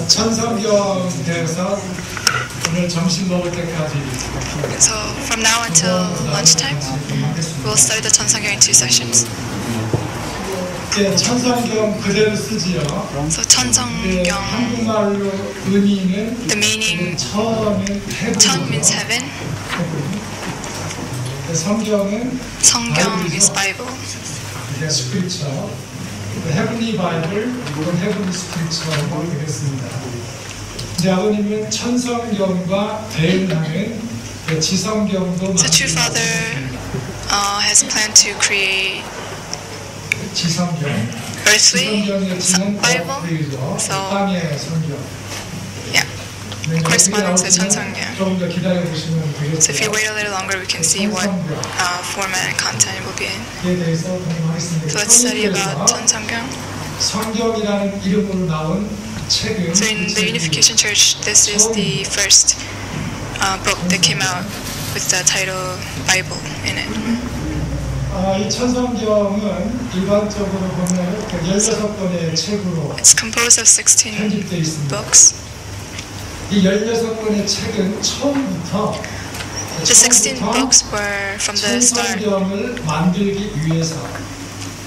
천성경에서 오늘 점심 먹을 때까지. So from now until lunchtime, we'll study the Cheong in 2 sessions. 예, 천성경 그대로 쓰지요. So Cheong, 한국말로 의미는 the meaning Cheong means heaven. 성경은 성경 is Bible. 이게 스크립처. 헤븐리 바이블, 이건 헤븐리 스크립처라고 되겠습니다. 이제 아버님은 천성경과 대응하는 지성경도 So true Father has planned to create 지성경. earthly Bible. So 땅의 성경. yeah, corresponding to Cheong. 조금 더 기다려 보시면 되겠습니다. So if you wait a little longer, we can see what format and content it will be in. 이에 대해서 공부하겠습니다. So let's study about Cheong. 성경이라는 이름으로 나온 책은 So in the Unification Church, this is the first book that came out with the title Bible in it. 이 천성경은 일반적으로 보면 16권의 책으로 It's composed of 16 편집되어 있습니다. books. 이 16권의 책은 처음부터 The 16 books were from the start. 천성경을 만들기 위해서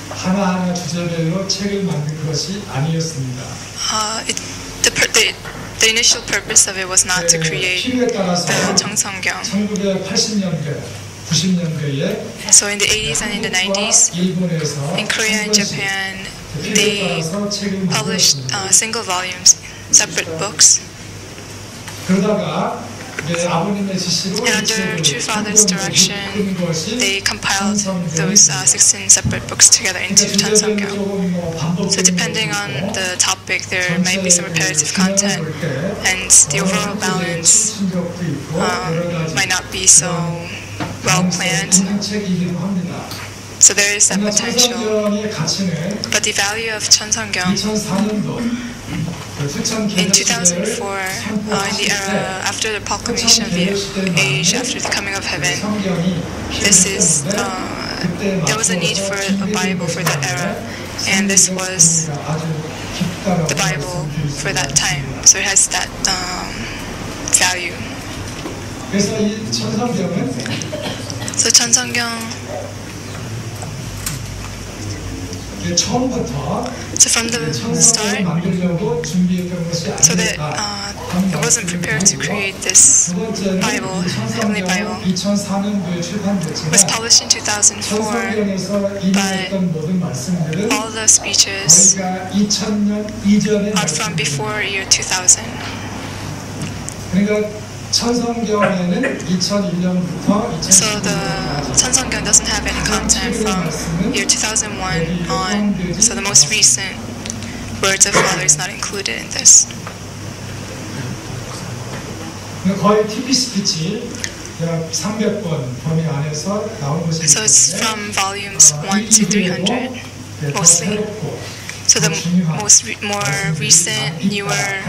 하나하나 주제별로 책을 만든 것이 아니었습니다. The initial purpose of it was not to create 필요에 따라서 the Cheong. 1980년대, 90년대에 So in the 80s and in the 90s, 일본에서 in Korea and Japan, they published single volumes, separate books. 그러다가 아버님의 지시로 And under True Father's direction, they compiled those 16 separate books together into Cheong. So depending on the topic, there might be some repetitive content, and the overall balance might not be so well planned. So there is that potential. But the value of Cheong in 2004, in the era after the proclamation of the age, after the coming of heaven, there was a need for a Bible for that era, and this was the Bible for that time. So it has that value. So Cheong. So from the start, so that it wasn't prepared to create this Bible, Heavenly Bible. It was published in 2004, but all the speeches are from before year 2000. So the Cheong doesn't have any content from year 2001 on, so the most recent words of Father is not included in this. So it's from volumes 1 to 300 mostly. So the more recent, newer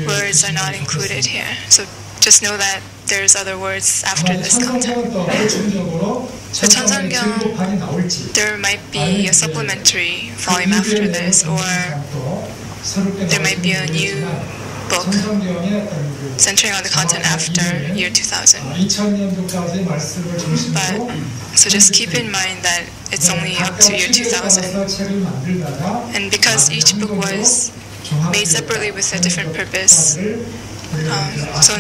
words are not included here. So just know that there's other words after this content. So Cheong, there might be a supplementary volume after this, or there might be a new book centering on the content after year 2000. But so just keep in mind that it's only up to year 2000. And because each book was made separately with a different purpose, so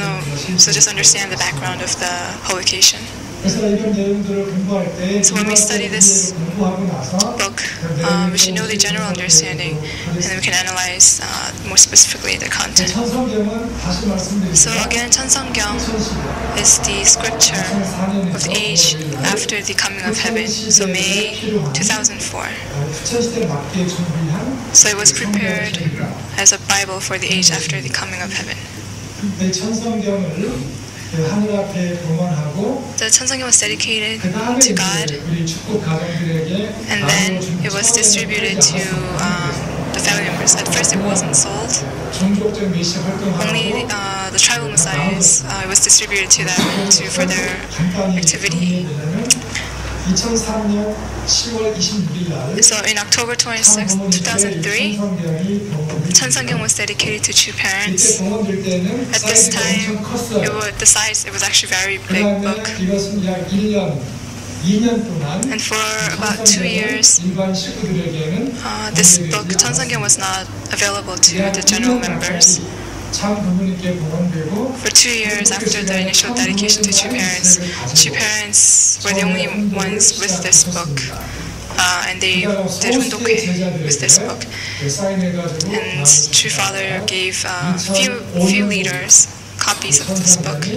just understand the background of the publication. So when we study this book, we should know the general understanding, and then we can analyze more specifically the content. So again, Cheong is the scripture of the age after the coming of heaven, so May 2004. So it was prepared as a Bible for the age after the coming of heaven. The Cheong was dedicated to God, and then it was distributed to the family members. At first it wasn't sold. Only the tribal messiahs, it was distributed to them for their activity. 2003년 10월 26일 날 So in October 26, 2003, Cheong was dedicated to two parents. 이때 봉헌될 때는 At this 사이즈가 time, 엄청 컸어요. the size, it was actually a very big 그다음에 book. 이것은 약 2년 동안 And for about 2 years, 일반 식구들에게는 this book, Cheong was not available to the general members. 참 부모님께 봉헌되고 For 2 years after the initial dedication to two parents were the only ones with this book. And they did hundoke with this book. And True Father gave few leaders copies of this book.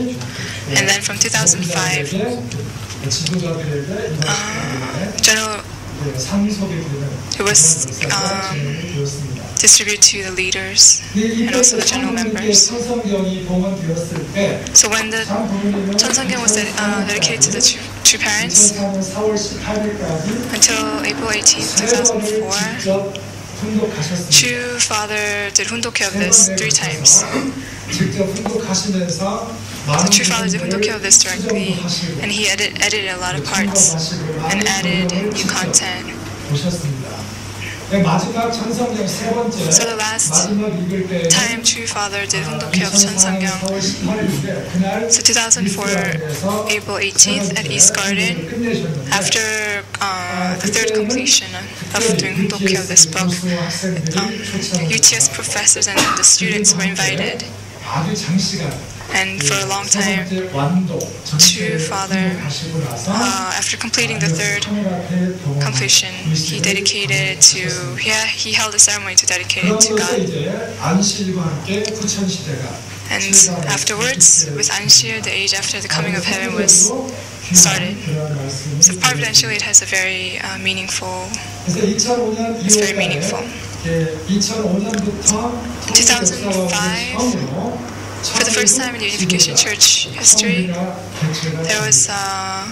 And then from 2005, it was distributed to the leaders and also the general members. So when the Cheong was dedicated to the two parents, until April 18, 2004, True Father did hundoke of this 3 times. The True Father did hundoke of this directly, and he edited a lot of parts and added new content. So the last time True Father did hundoke of Cheong, so 2004, April 18th at East Garden, after the 3rd completion of doing hundoke of this book, UTS professors and the students were invited. And for a long time, True Father, after completing the 3rd completion, he held a ceremony to dedicate it to God. And afterwards, with Anshir, the age after the coming of heaven was started. So providentially, it has a very meaningful. It's very meaningful. In 2005. For the first time in the Unification Church history, there was a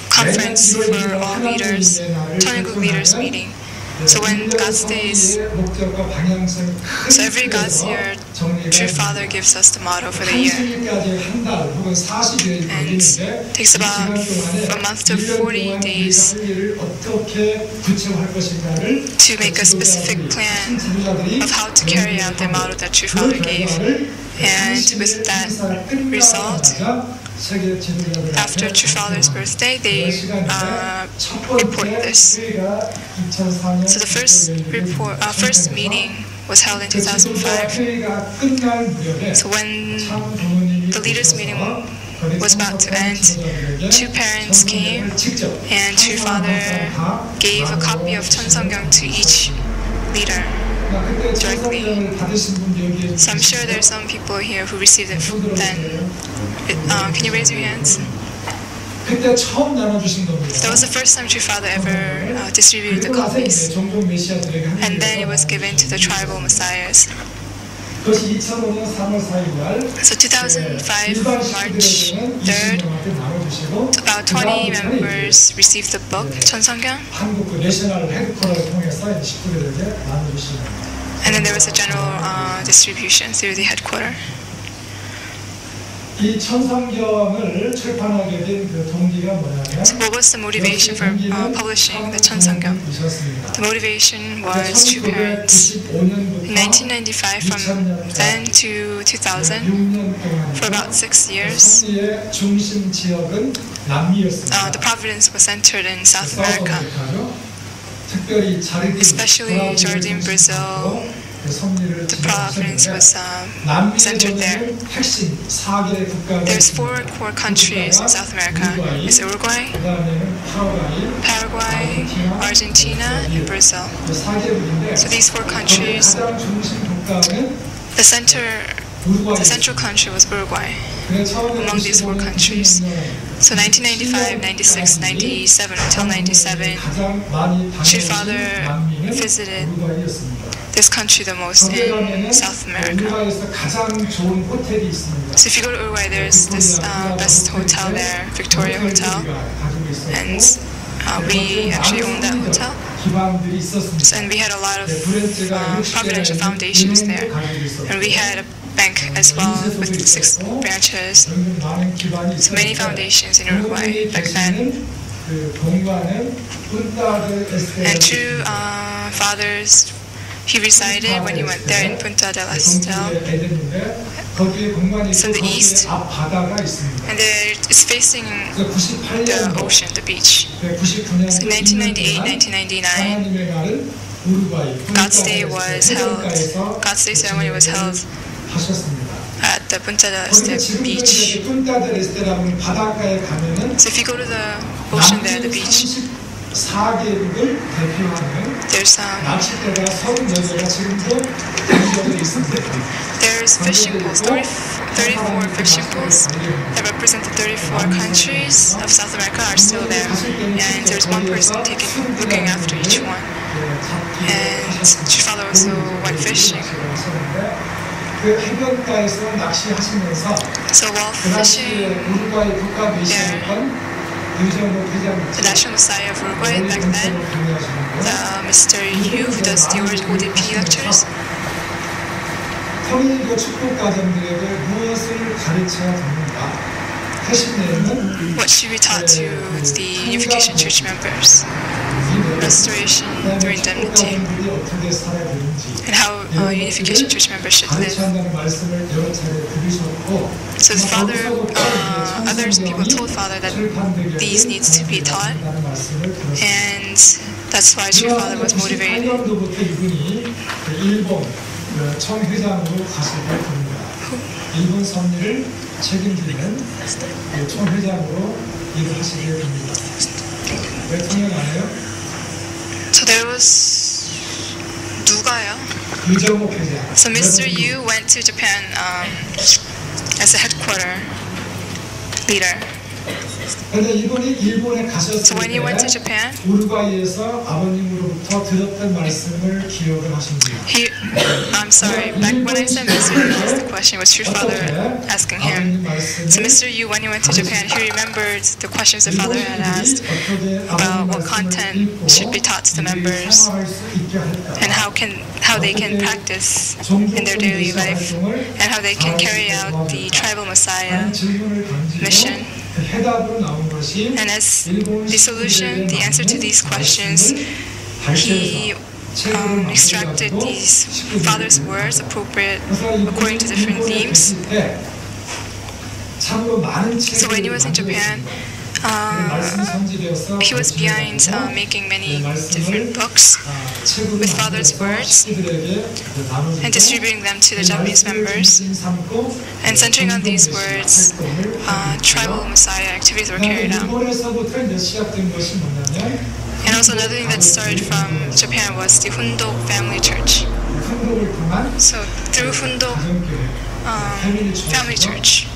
conference for all leaders, Cheong leaders meeting. So when God's days, so every God's year, True Father gives us the motto for the year. And it takes about a month to 40 days to make a specific plan of how to carry out the motto that True Father gave. And with that result, after True Father's birthday, they report this. So the first meeting was held in 2005. So when the leaders' meeting was about to end, two parents came, and True Father gave a copy of Cheong to each leader directly. So I'm sure there's some people here who received it then. Can you raise your hands? That was the first time True Father ever distributed the copies. And then it was given to the tribal messiahs. So 2005, March 3rd, about 20 members received the book, Cheong. And then there was a general distribution through the headquarters. So what was the motivation for publishing the Cheong? The motivation was True Parents. In 1995, from then to 2000, for about 6 years, the providence was centered in South America, especially Jordan, Brazil. The province was centered there. There's 4 core countries in South America. It's Uruguay, Paraguay, Argentina, and Brazil. So these 4 countries, the central country was Uruguay among these 4 countries. So 1995, 96, 97, until 97, True Father visited this country the most in South America. So if you go to Uruguay, there's this best hotel there, Victoria Hotel, and we actually own that hotel. So, and we had a lot of providential foundations there, and we had bank as well with 6 branches. So many foundations in Uruguay back then. And two fathers, he resided when he went there in Punta del Este. It's in the east, and it's facing the ocean, the beach. So in 1998, 1999, God's Day ceremony was held at the Punta del Este beach. So if you go to the ocean there, the beach, there's fishing pools, 34 fishing pools that represent the 34 countries of South America are still there, and there's one person looking after each one. And your father also went fishing. So while fishing there, the National Messiah of Uruguay back then, the Mr. Yu, who does the ODP lectures, what should be taught to the Unification Church members? Restoration through indemnity, and how Unification Church members should live. So the father, other people told father that these needs to be taught, and that's why true father was motivated. So there was 누가요? So Mr. Yu went to Japan as a headquarter leader. So when he went to Japan, I'm sorry, back when I said Mr. Yu asked the question, was your father asking him. So Mr. Yu, when he went to Japan, he remembered the questions the father had asked about what content should be taught to the members and how they can practice in their daily life and how they can carry out the tribal Messiah mission. And as the solution, the answer to these questions, he extracted these father's words appropriate according to different themes. So when he was in Japan, he was behind making many different books with father's words and distributing them to the Japanese members. And centering on these words, tribal Messiah activities were carried out. And also another thing that started from Japan was the Hundok family church. So through Hundok family church.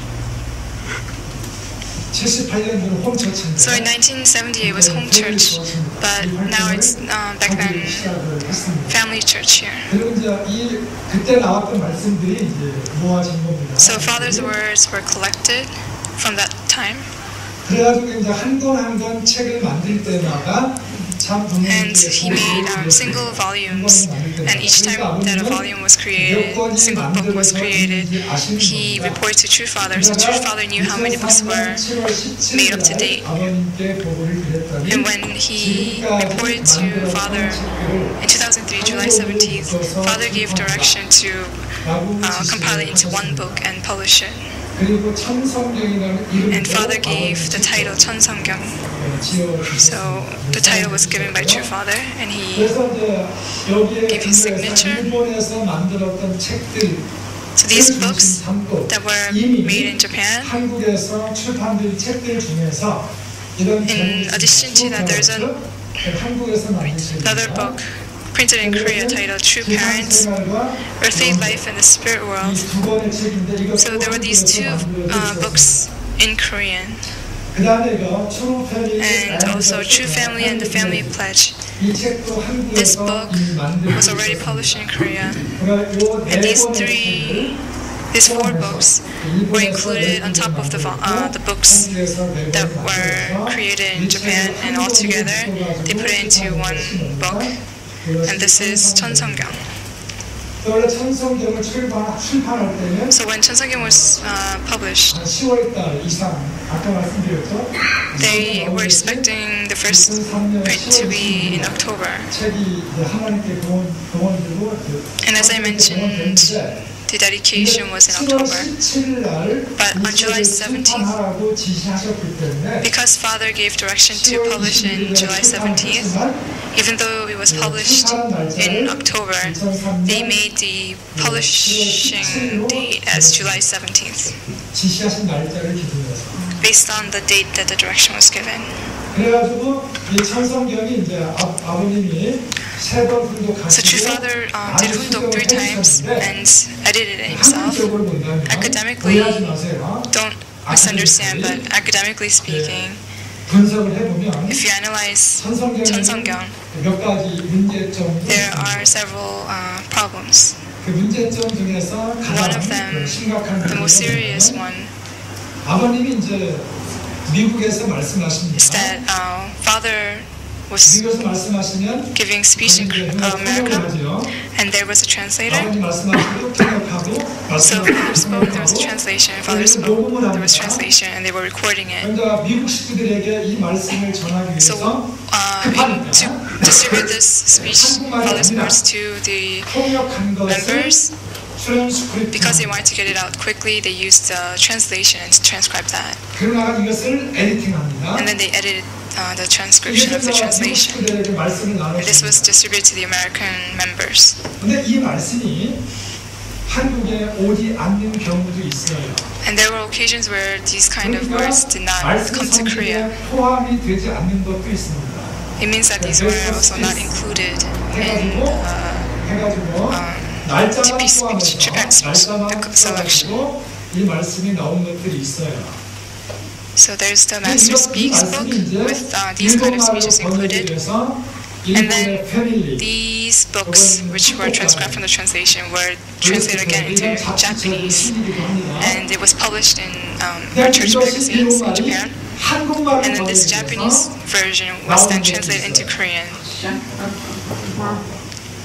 So in 1978 it was home church, but now it's back then family church here. So father's words were collected from that time. And he made single volumes, and each time that a volume was created, a single book was created, he reported to True Father, so True Father knew how many books were made up to date. And when he reported to Father in 2003, July 17th, Father gave direction to compile it into one book and publish it. And Father gave the title 천성경. So the title was given by True Father, and he gave his signature. So these books that were made in Japan, in addition to that, there's another book printed in Korea titled True Parents, Earthly Life in the Spirit World. So there were these two books in Korean. And also True Family and the Family Pledge. This book was already published in Korea. And these four books were included on top of the books that were created in Japan, and all together they put it into one book. And this is 천성경. 원래 천성경을 출판할 때는 So when Cheong was published, 10월 달 이상 아까 말씀드렸죠. they were expecting the first print to be in October. 책이 하나님께 동원되고 And as I mentioned, the dedication was in October. But on July 17th, because Father gave direction to publish in July 17th, even though it was published in October, they made the publishing date as July 17th, 지시하신 날짜를 기준해서. based on the date that the direction was given. 그래가지고 이 천성경이 이제 아버님이 세 번 훈독하시고 So True Father did Hundok 3 times and edited it himself. 학문적으로 본다면 Academically, 오해하지 마세요. don't misunderstand, but academically speaking, 분석을 해보면 if you analyze 천성경에 천성경, 몇 가지 문제점도 there are several problems. 그 문제점 중에서 One of 가장 them, 심각한 the most serious 문제는 one, 아버님이 이제 미국에서 is 말씀하십니다. that Father was 미국에서 말씀하시면 giving speech in America, 하죠. and there was a translator. 아버님 말씀하시고 통역하고 So Father spoke, there was a 말씀하고 translation. Father spoke, there was translation, and they were recording it. 그러니까 미국 식구들에게 이 말씀을 전하기 So 위해서 to distribute this speech, Father's words to the 통역한 것을 members, 트랜스크립트 because they wanted to get it out quickly, they used translation and transcribed that. 그러나 이것을 에디팅합니다. And then they edited the transcription of the translation. 식구들에게 말씀을 And this was 나누십니다. distributed to the American members. 근데 이 말씀이 한국에 오지 않는 경우도 있어요. And there were occasions where these kind of 그러니까 words did not 말씀 come to Korea. 성경에 포함이 되지 않는 것도 있습니다. It means that these were also not included in 해가지고 날짜만 TP speech, Japan speech 날짜만 selection. 써가지고 이 말씀이 나온 것들이 있어요. So there's the Master Speaks book with these kind of speeches included. And then these books, which were transcribed from the translation, were translated again into Japanese. And it was published in our church magazines in Japan. And then this Japanese version was then translated into Korean.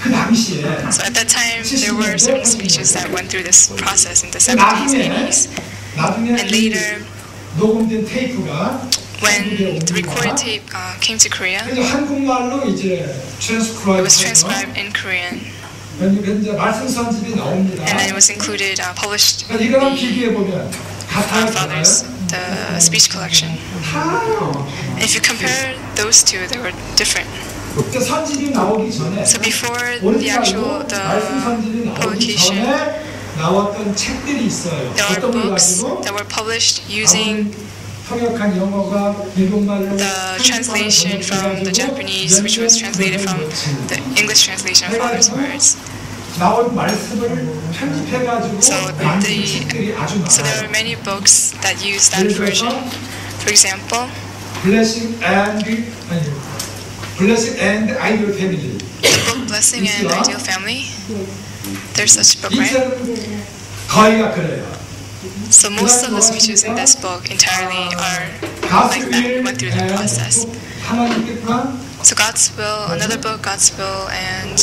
그 당시에 So at that time, there were certain speeches that went through this process in the 70s, 80s. 나중에 And later, 녹음된 테이프가 when the recorded tape came to Korea, 한국말로 이제 it was transcribed in Korean. 이제 말씀 선집이 나옵니다. And then it was included, published in 이거랑 the 비교해 보면 같아요. Father's, the speech collection. And if you compare those two, they were different. 선집이 나오기 전에 So before the actual, 말씀 the 선집이 나오기 publication, 전에 나왔던 책들이 있어요. there are 어떤 걸 books 가지고 that were published using 통역한 영어가 미국말로 the translation from the Japanese, which was translated from the English translation of Father's words. 나온 말씀을 편집해가지고 So 만든 책들이 아주 So there 많아요. are many books that use that version. For example, Blessing and Ideal Family. the book Blessing and Ideal Family. There's such a book, right? 이제는 거의가 그래요. So most of the speeches in this book entirely are like that, went through that process. 하나님께 plan So God's Will, another book, God's Will and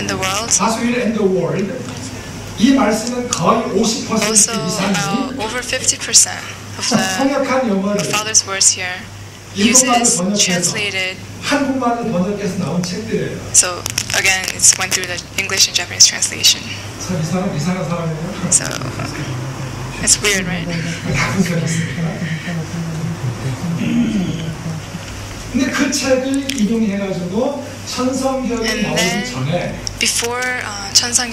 the World. 가수일 and the world. 이 말씀은 거의 50% Also, 이상이 over 50% of the 통역한 영어를 Father's words here 일본말로 uses 번역해서 translated. 한국말로 번역해서 나온 책들이에요. So again, it's went through the English and Japanese translation. 참 이상한 사람이에요. So it's weird, right? 다 분석했습니다. 근데 그 책을 인용해가지고 천성경이 And 나오기 then 전에 before Cheong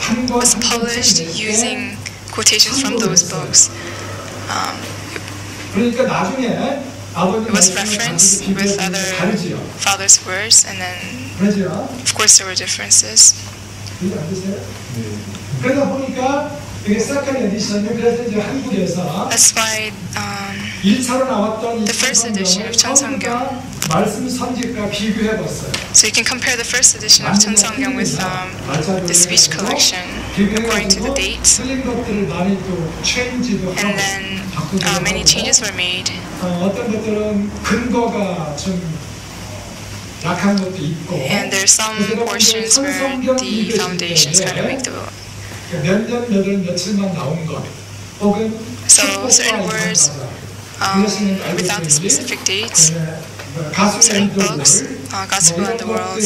한번 was published using quotations from those books, 그러니까 나중에 아버님 it was referenced with other 다르지요. Father's words, and then 그러지요. of course there were differences. 이해 안 되세요? 그러다 보니까 이게 세컨 에디션이 그래서 이제 한국에서 That's why 1차로 나왔던 이 The first edition of 천성경. 말씀 선집과 비교해봤어요. so you can compare the first edition of Cheong with the speech collection according to the dates, 틀린 것들을 많이 또 체인지도 하고 and then many changes were made. 어떤 것들은 근거가 좀 약한 것도 있고. And there are some portions where the foundations kind of make the book. 몇 년, 몇 월, 며칠만 나온 것, 혹은 So certain words without the specific dates, certain books, Gospel and the World,